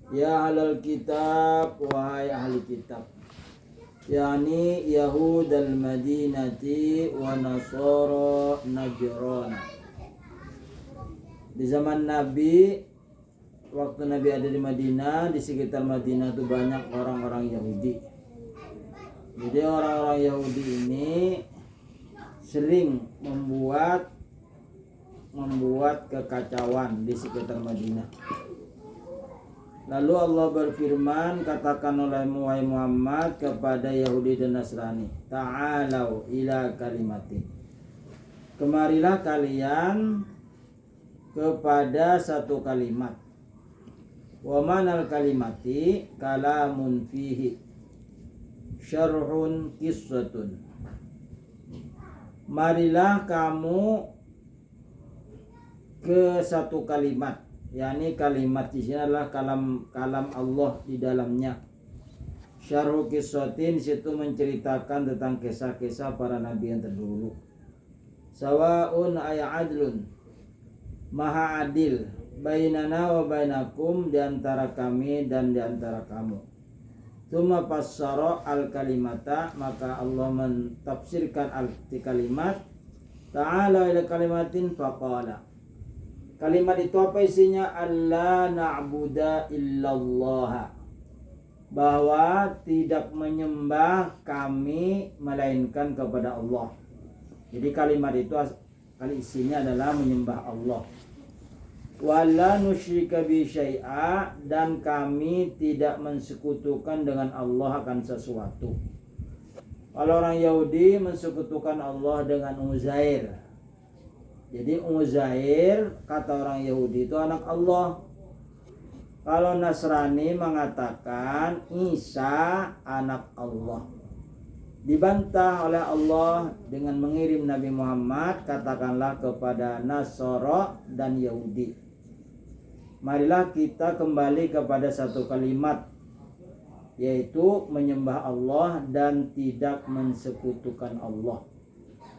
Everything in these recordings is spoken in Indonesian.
Ya ahlal kitab, wahai ahli kitab, yakni Yahud al-Madinati wa Nasara Najran. Di zaman Nabi, waktu Nabi ada di Madinah, di sekitar Madinah itu banyak orang-orang Yahudi. Jadi orang-orang Yahudi ini sering membuat kekacauan di sekitar Madinah. Lalu Allah berfirman, katakan oleh Muhammad kepada Yahudi dan Nasrani, ta'alau ila kalimati, kemarilah kalian kepada satu kalimat. Wa manal kalimati kalamun fihi syarhun qissatun. Marilah kamu ke satu kalimat, yakni kalimat di sini adalah kalam Allah di dalamnya. Syarhu qissatin, situ menceritakan tentang kisah-kisah para nabi yang terdahulu. Sawaun ay adlun, maha adil, bainana wa bainakum, di antara kami dan di antara kamu. Tsumma fassara al kalimata, maka Allah mentafsirkan arti kalimat. Ta'ala ila kalimatin faqala, kalimat itu apa isinya? Allah na'buda illallah, bahwa tidak menyembah kami melainkan kepada Allah. Jadi kalimat itu isinya adalah menyembah Allah. Wala nusyrika bi syai'a, dan kami tidak mensekutukan dengan Allah akan sesuatu. Kalau orang Yahudi mensekutukan Allah dengan Uzair. Jadi Uzair kata orang Yahudi itu anak Allah. Kalau Nasrani mengatakan Isa anak Allah. Dibantah oleh Allah dengan mengirim Nabi Muhammad, katakanlah kepada Nasara dan Yahudi, marilah kita kembali kepada satu kalimat, yaitu menyembah Allah dan tidak mensekutukan Allah.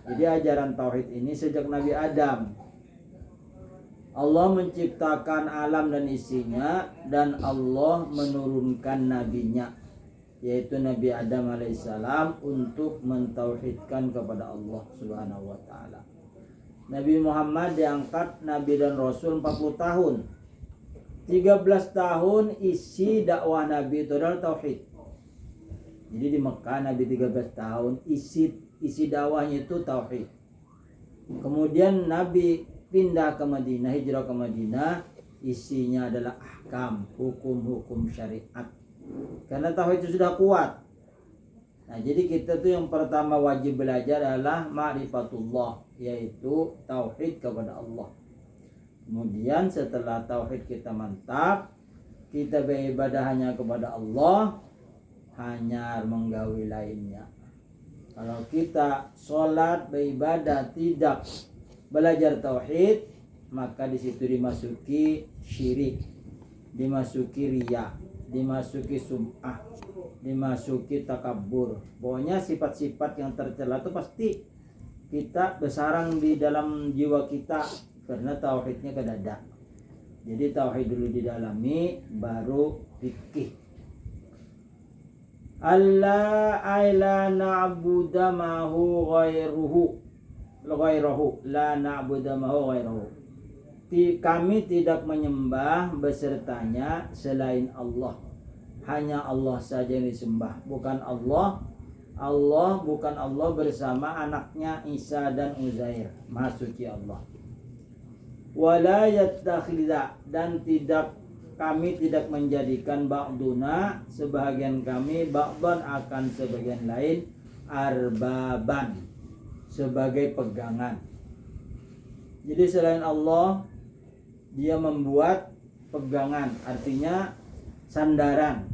Jadi ajaran tauhid ini sejak Nabi Adam. Allah menciptakan alam dan isinya, dan Allah menurunkan nabinya, yaitu Nabi Adam alaihissalam, untuk mentauhidkan kepada Allah subhanahu wa ta'ala. Nabi Muhammad diangkat Nabi dan Rasul 40 tahun. 13 tahun isi dakwah Nabi itu adalah tauhid. Jadi di Mekah Nabi 13 tahun isi dakwahnya itu tauhid. Kemudian Nabi pindah ke Madinah, hijrah ke Madinah, isinya adalah ahkam, hukum-hukum syariat. Karena tauhid itu sudah kuat. Nah, jadi kita tuh yang pertama wajib belajar adalah ma'rifatullah, yaitu tauhid kepada Allah. Kemudian setelah tauhid kita mantap, kita beribadah hanya kepada Allah, hanya menggawi lainnya. Kalau kita sholat, beribadah, tidak belajar tauhid, maka di situ dimasuki syirik, dimasuki riya, dimasuki sum'ah, dimasuki takabur. Pokoknya sifat-sifat yang tercela itu pasti kita bersarang di dalam jiwa kita, karena tauhidnya ke dada. Jadi tauhid dulu didalami, baru fikih. Allah la na'budu ma'hu ghairahu, la na'budu ma'hu ghairahu. Kami tidak menyembah besertanya selain Allah. Hanya Allah saja yang disembah, bukan Allah. Allah bukan Allah bersama anaknya Isa dan Uzair, Maha Suci Allah. Wala yattakhidha, dan kami tidak menjadikan ba'duna, sebagian kami, ba'dan akan sebagian lain, arbaban, sebagai pegangan. Jadi selain Allah, dia membuat pegangan, artinya sandaran.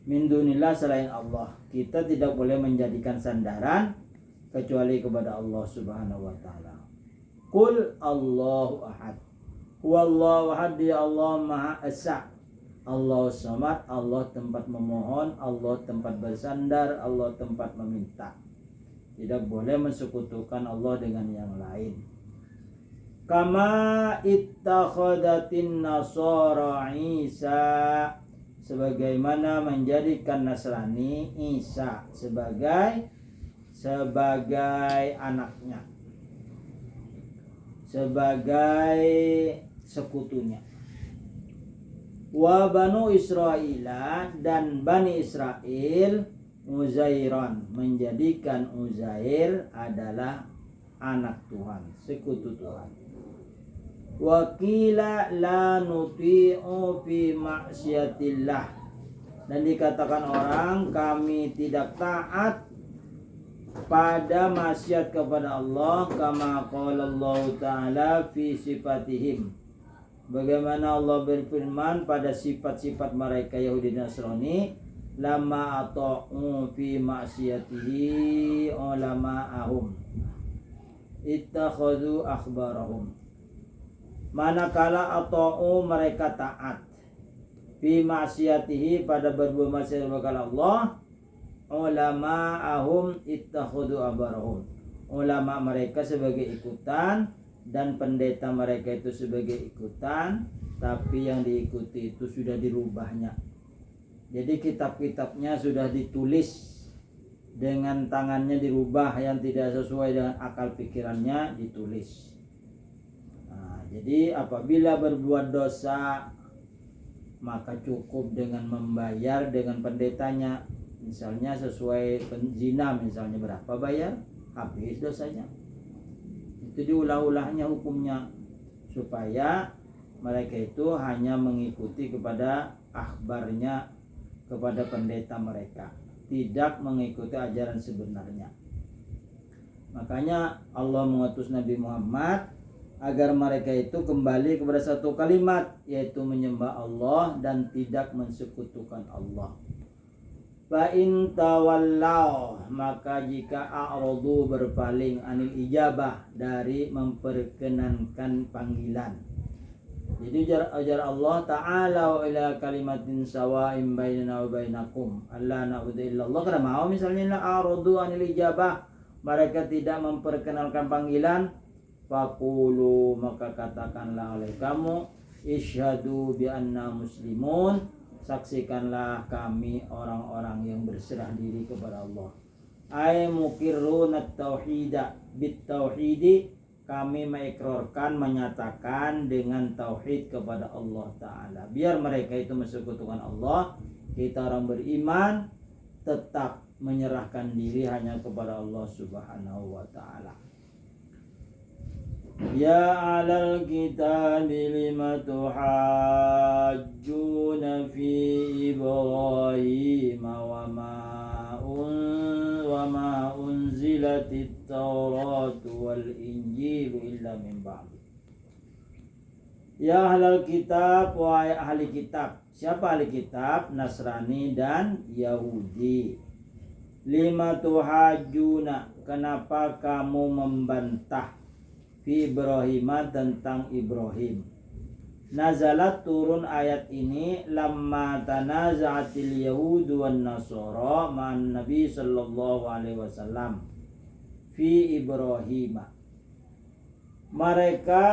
Min dunillah, selain Allah. Kita tidak boleh menjadikan sandaran kecuali kepada Allah subhanahu wa ta'ala. Qul Allahu ahad, huwallahu ahad, ya Allah maha esa, Allah samad, Allah tempat memohon, Allah tempat bersandar, Allah tempat meminta. Tidak boleh mensekutukan Allah dengan yang lain. Kama ittakhadatin nasara Isa, sebagaimana menjadikan Nasrani Isa sebagai anaknya, sebagai sekutunya. Wa banu Israila, dan Bani Israel Uzairan, menjadikan Uzair adalah anak Tuhan, sekutu Tuhan. Wakila la nuti'u fi maksiatillah, dan dikatakan orang kami tidak taat pada maksiat kepada Allah, kama qala Allah Ta'ala fi sifatihim, bagaimana Allah berfirman pada sifat-sifat mereka Yahudi dan Nasrani, lama ata'u fi maksiatihi ulama'ahum ittakhadhu akhbarahum, manakala ata'u mereka taat fi maksiatihi pada berbuat maksiat kepada Allah, ulama'ahum ittakhadhu akhbarahum, ulama mereka sebagai ikutan dan pendeta mereka itu sebagai ikutan, tapi yang diikuti itu sudah dirubahnya. Jadi kitab-kitabnya sudah ditulis dengan tangannya, dirubah yang tidak sesuai dengan akal pikirannya ditulis. Nah, jadi apabila berbuat dosa maka cukup dengan membayar dengan pendetanya. Misalnya sesuai zina, misalnya berapa bayar, habis dosanya. Itu diulah-ulahnya hukumnya, supaya mereka itu hanya mengikuti kepada akhbarnya, kepada pendeta mereka, tidak mengikuti ajaran sebenarnya. Makanya Allah mengutus Nabi Muhammad agar mereka itu kembali kepada satu kalimat, yaitu menyembah Allah dan tidak mensekutukan Allah. Fa in tawallaw, maka jika a'radu, berpaling, anil ijabah, dari memperkenankan panggilan. Jadi ajar Allah Ta'ala ila kalimatin sawa'im bainana wa bainakum alla na'budu illallah. Karena mau misalnya a'radu anil ijabah, mereka tidak memperkenalkan panggilan, faqulu, maka katakanlah oleh kamu, isyhadu bi anna muslimun, saksikanlah kami orang-orang yang berserah diri kepada Allah. Ay mukirruna tauhida bit tauhidi, kami mengikrarkan, menyatakan dengan tauhid kepada Allah Ta'ala. Biar mereka itu mensekutukan Allah, kita orang beriman tetap menyerahkan diri hanya kepada Allah Subhanahu wa Ta'ala. Ya alal kitabi lima tuhajjuna fi Ibrahim wa ma unzilatit Tauratu wal Injilu illa min ba'di. Ya ahlal kitab, wahai ahli kitab. Siapa ahli kitab? Nasrani dan Yahudi. Lima tuhajjuna, kenapa kamu membantah fi Ibrahim, tentang Ibrahim. Nazalat, turun ayat ini lamma tanaza'atil yahudu wan nasara ma'an nabi sallallahu alaihi wasallam fi Ibrahim. Mereka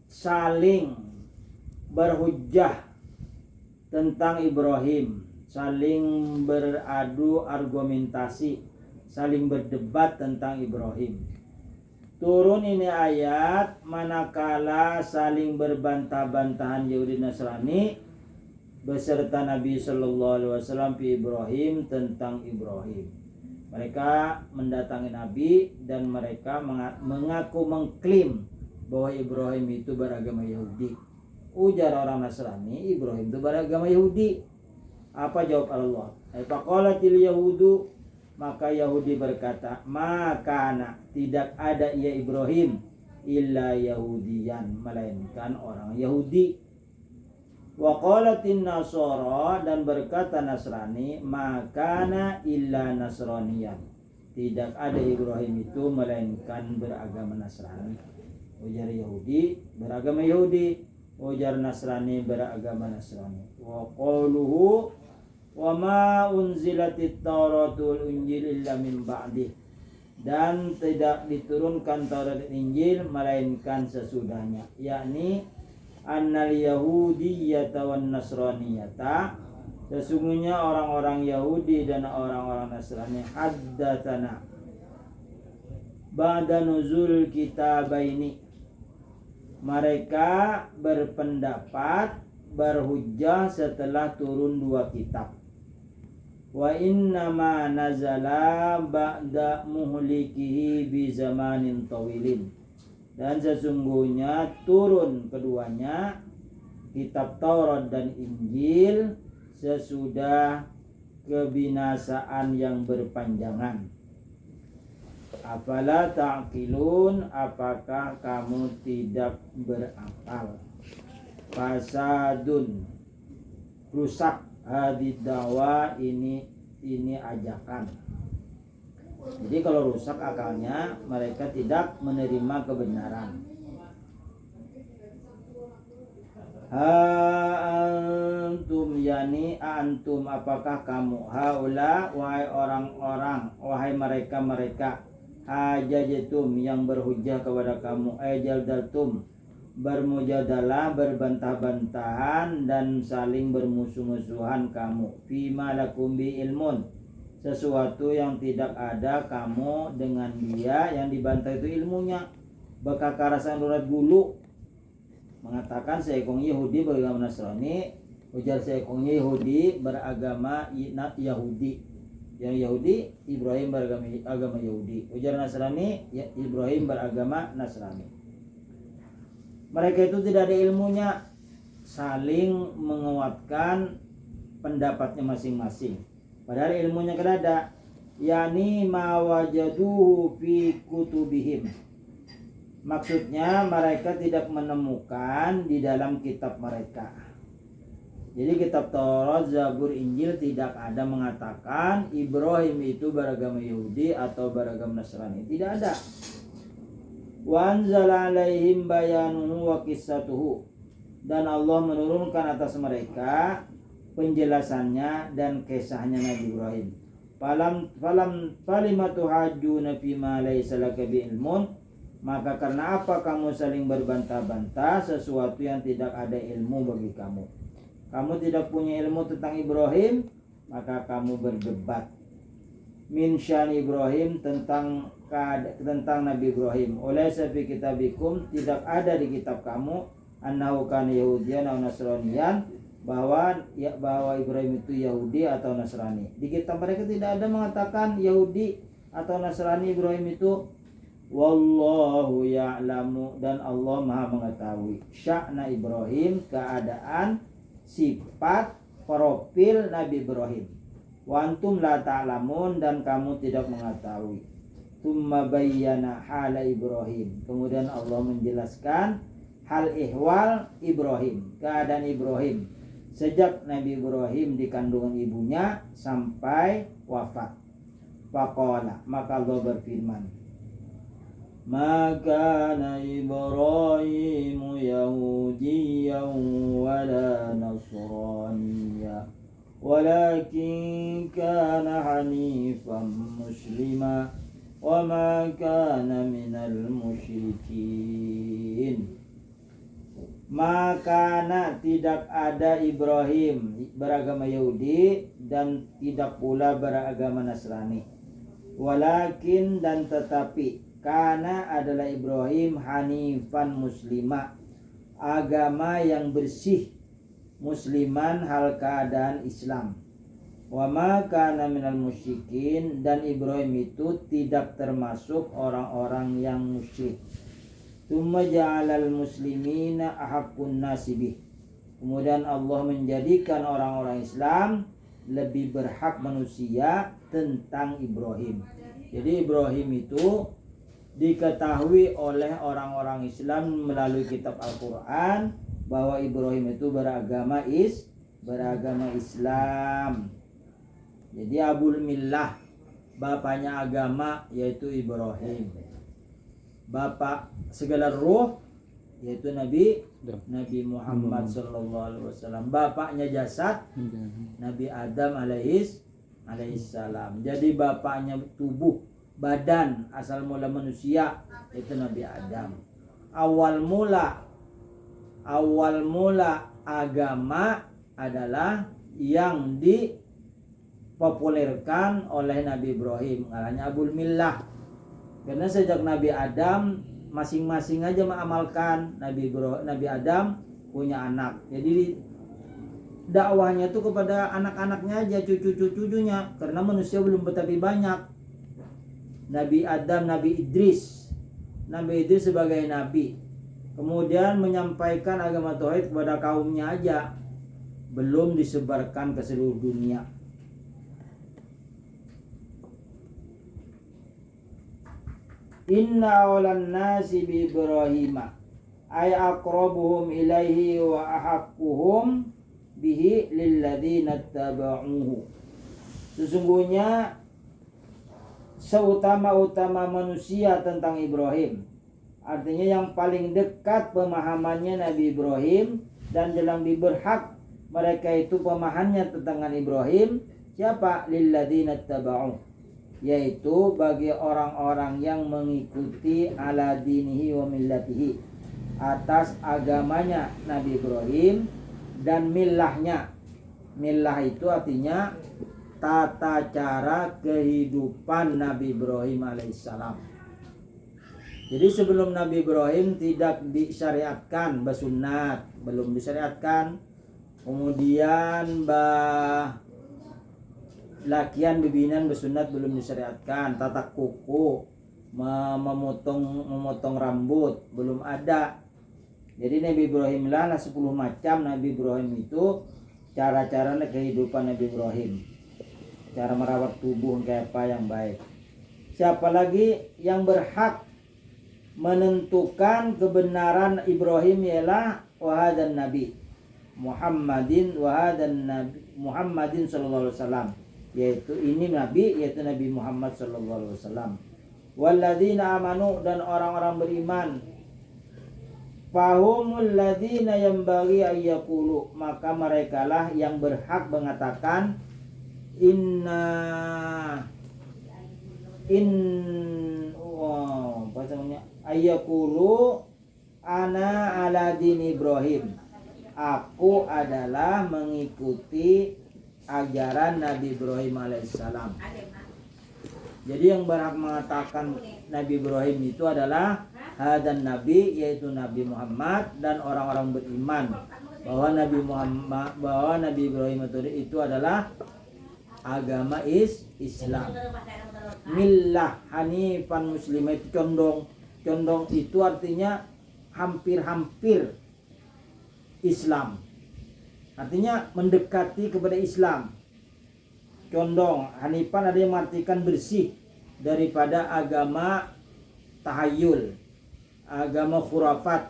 saling berhujjah tentang Ibrahim, saling beradu argumentasi, saling berdebat tentang Ibrahim. Turun ini ayat manakala saling berbantah-bantahan Yahudi Nasrani beserta Nabi Sallallahu Alaihi Wasallam fi Ibrahim, tentang Ibrahim. Mereka mendatangi Nabi dan mereka mengaku mengklaim bahwa Ibrahim itu beragama Yahudi. Ujar orang Nasrani, Ibrahim itu beragama Yahudi. Apa jawab Allah? Faqalatil yahudu, maka Yahudi berkata, makana, tidak ada ia Ibrahim illa Yahudiyan, melainkan orang Yahudi. Wa qalatin nasara, dan berkata Nasrani, makana illa Nasraniyan, tidak ada Ibrahim itu melainkan beragama Nasrani. Ujar Yahudi beragama Yahudi, ujar Nasrani beragama Nasrani. Wa qauluhu wa ma unzilatit Tauratu wal Injil illa min ba'di, dan tidak diturunkan Taurat dan Injil melainkan sesudahnya, yakni annal yahudiyyata wan nasraniyata, sesungguhnya orang-orang Yahudi dan orang-orang Nasrani, haddatsana ba'da nuzul kitabaini, mereka berpendapat berhujjah setelah turun dua kitab. Wa innama nazala ba'da muhlikihi bi zamanin tawilin, dan sesungguhnya turun keduanya kitab Taurat dan Injil sesudah kebinasaan yang berpanjangan. Afala ta'qilun, apakah kamu tidak berakal? Fasadun, rusak, hadid dawa, ini ajakan. Jadi kalau rusak akalnya, mereka tidak menerima kebenaran. Antum, yani antum, apakah kamu, haula, wahai orang-orang, wahai mereka-mereka, hajajatum, yang berhujjah kepada kamu, ajaldaltum, bermujadalah, berbantah-bantahan dan saling bermusuh-musuhan kamu, fima lakum bi ilmun, sesuatu yang tidak ada kamu dengan dia, yang dibantah itu ilmunya. Bekakarasan urat bulu mengatakan seekong Yahudi beragama Nasrani, ujar seekongnya Yahudi beragama Yahudi. Yang Yahudi, Ibrahim beragama Yahudi. Ujar Nasrani, ya, Ibrahim beragama Nasrani. Mereka itu tidak ada ilmunya, saling menguatkan pendapatnya masing-masing. Padahal ilmunya kan ada, yakni ma wajaduhu fi kutubihim. Maksudnya mereka tidak menemukan di dalam kitab mereka. Jadi kitab Taurat, Zabur, Injil tidak ada mengatakan Ibrahim itu beragama Yahudi atau beragama Nasrani. Tidak ada. Wa anzala alaihim bayanuhu wa qissatuhu, dan Allah menurunkan atas mereka penjelasannya dan kisahnya Nabi Ibrahim. Falimatu hajjuna fima laysa laka bi ilmun, maka karena apa kamu saling berbantah-bantah sesuatu yang tidak ada ilmu bagi kamu. Kamu tidak punya ilmu tentang Ibrahim, maka kamu berdebat. Min syan Ibrahim, tentang Nabi Ibrahim. Oleh fi kitabikum, tidak ada di kitab kamu, annahu kana yahudiyan aw nasraniyan, bahwa Ibrahim itu Yahudi atau Nasrani. Di kitab mereka tidak ada mengatakan Yahudi atau Nasrani Ibrahim itu. Wallahu ya'lamu, dan Allah Maha mengetahui sya'na Ibrahim, keadaan sifat profil Nabi Ibrahim. Wa antum la ta'lamun, dan kamu tidak mengetahui. Tsumma bayyana hala Ibrahim, kemudian Allah menjelaskan hal ihwal Ibrahim, keadaan Ibrahim sejak Nabi Ibrahim di kandungan ibunya sampai wafat. Faqala, maka Allah berfirman, maka Ibrahim Yahudiyyan wala Nasraniyya, walakin kana hanifan muslima wa ma kana minal musyrikin. Maka tidak ada Ibrahim beragama Yahudi dan tidak pula beragama Nasrani. Walakin, dan tetapi, karena adalah Ibrahim hanifan muslima, agama yang bersih, musliman hal keadaan Islam. Wa ma kana minal musyrikin, dan Ibrahim itu tidak termasuk orang-orang yang musyrik. Tsumma ja'alal muslimina ahaqqun nasibih, kemudian Allah menjadikan orang-orang Islam lebih berhak manusia tentang Ibrahim. Jadi Ibrahim itu diketahui oleh orang-orang Islam melalui kitab Al-Quran bahwa Ibrahim itu beragama Islam. Jadi Abul Millah, bapaknya agama, yaitu Ibrahim. Bapak segala ruh, yaitu Nabi Muhammad sallallahu alaihi wasallam. Bapaknya jasad, Nabi Adam alaihissalam. Jadi bapaknya tubuh, badan, asal mula manusia itu Nabi Adam. Awal mula agama adalah yang dipopulerkan oleh Nabi Ibrahim, namanya Abul Millah. Karena sejak Nabi Adam masing-masing aja mengamalkan. Nabi Adam punya anak, jadi dakwahnya tuh kepada anak-anaknya aja, cucu-cucunya, karena manusia belum tapi banyak. Nabi Adam, Nabi Idris sebagai nabi, kemudian menyampaikan agama tauhid kepada kaumnya aja, belum disebarkan ke seluruh dunia. Inna awlan nasi bi Ibrahim ay aqrabuhum ilaihi wa ahaqquhum bihi lilladzina tabauhu. Sesungguhnya seutama-utama manusia tentang Ibrahim, artinya yang paling dekat pemahamannya Nabi Ibrahim dan yang lebih berhak mereka itu pemahamannya tentang Ibrahim, siapa? Lilladzina tabauhu, yaitu bagi orang-orang yang mengikuti ala dinihi wa millatihi, atas agamanya Nabi Ibrahim dan millahnya. Millah itu artinya tata cara kehidupan Nabi Ibrahim alaihissalam. Jadi sebelum Nabi Ibrahim tidak disyariatkan bersunat, belum disyariatkan. Kemudian lakian bibinan bersunat belum disyariatkan. Tatak kuku, memotong rambut belum ada. Jadi Nabi Ibrahim lah 10 macam Nabi Ibrahim itu cara-cara kehidupan Nabi Ibrahim. Cara merawat tubuh kayak apa yang baik. Siapa lagi yang berhak menentukan kebenaran Ibrahim ialah wahadan Nabi Muhammadin sallallahu alaihi wasallam, yaitu ini Nabi, yaitu Nabi Muhammad sallallahu alaihi wasallam. Walladzina amanu, dan orang-orang beriman, fahumul ladzina yambaghi ayyaqulu, maka merekalah yang berhak mengatakan ayyaqulu ana ala dini Ibrahim, aku adalah mengikuti ajaran Nabi Ibrahim alaihissalam. Jadi yang berhak mengatakan Nabi Ibrahim itu adalah hadan Nabi, yaitu Nabi Muhammad, dan orang-orang beriman bahwa Nabi Ibrahim itu adalah agama Islam. Millah hanifan muslimah, itu condong itu artinya hampir-hampir Islam, artinya mendekati kepada Islam. Condong, hanifan ada yang mengartikan bersih daripada agama tahayul, agama khurafat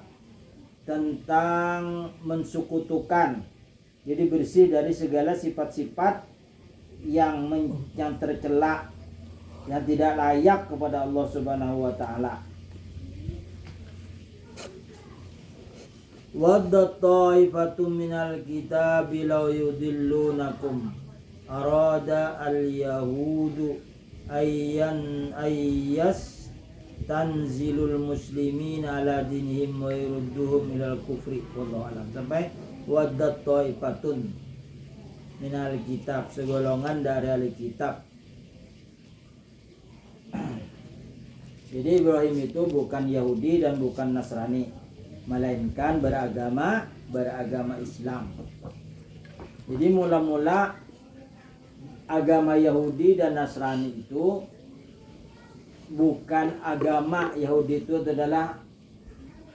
tentang mensukutukan. Jadi bersih dari segala sifat-sifat yang tercela, yang tidak layak kepada Allah Subhanahu wa taala. Wadda ta'ifatum minal kitabi law yudillunakum arada al-yahudu ayyas tanzilul muslimin ala dinihim wa yurudduhum ilal kufri. Wallahu alam. Sampai wadda ta'ifatun minal kitab, segolongan dari ahli kitab. Jadi Ibrahim itu bukan Yahudi dan bukan Nasrani, melainkan beragama Islam. Jadi mula-mula agama Yahudi dan Nasrani itu bukan agama. Yahudi itu adalah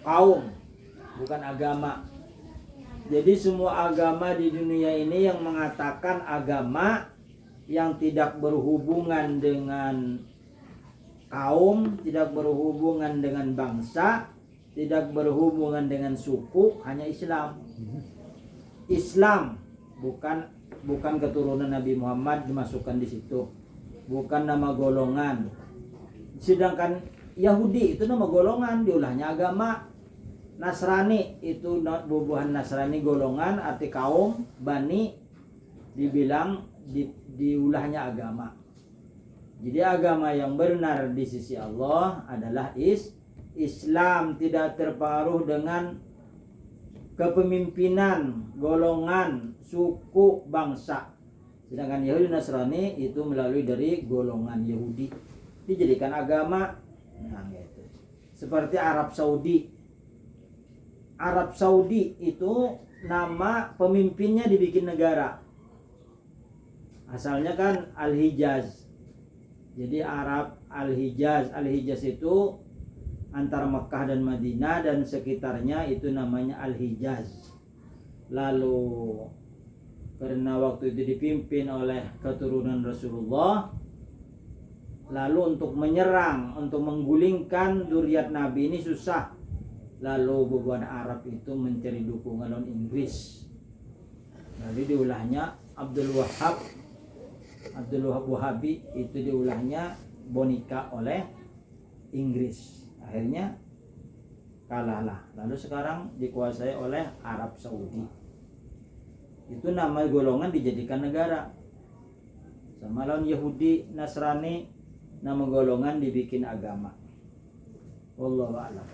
kaum, bukan agama. Jadi semua agama di dunia ini yang mengatakan agama yang tidak berhubungan dengan kaum, tidak berhubungan dengan bangsa, tidak berhubungan dengan suku, hanya Islam. Islam bukan keturunan Nabi Muhammad dimasukkan di situ, bukan nama golongan. Sedangkan Yahudi itu nama golongan, diulahnya agama. Nasrani itu bubuhan Nasrani golongan, arti kaum, bani, dibilang diulahnya agama. Jadi agama yang benar di sisi Allah adalah Islam, tidak terpengaruh dengan kepemimpinan, golongan, suku, bangsa. Sedangkan Yahudi Nasrani itu melalui dari golongan Yahudi dijadikan agama. Nah, gitu. Seperti Arab Saudi. Arab Saudi itu nama pemimpinnya dibikin negara. Asalnya kan Al-Hijaz. Jadi Arab Al-Hijaz. Al-Hijaz itu antara Mekah dan Madinah dan sekitarnya itu namanya Al-Hijaz. Lalu karena waktu itu dipimpin oleh keturunan Rasulullah, lalu untuk menyerang, untuk menggulingkan zuriat Nabi ini susah. Lalu beberapa Arab itu mencari dukungan lawan Inggris. Lalu diulahnya Abdul Wahab Wahabi itu diulahnya Bonika oleh Inggris. Akhirnya kalahlah. Lalu sekarang dikuasai oleh Arab Saudi. Itu nama golongan dijadikan negara. Sama lawan Yahudi Nasrani, nama golongan dibikin agama. Wallahu a'lam.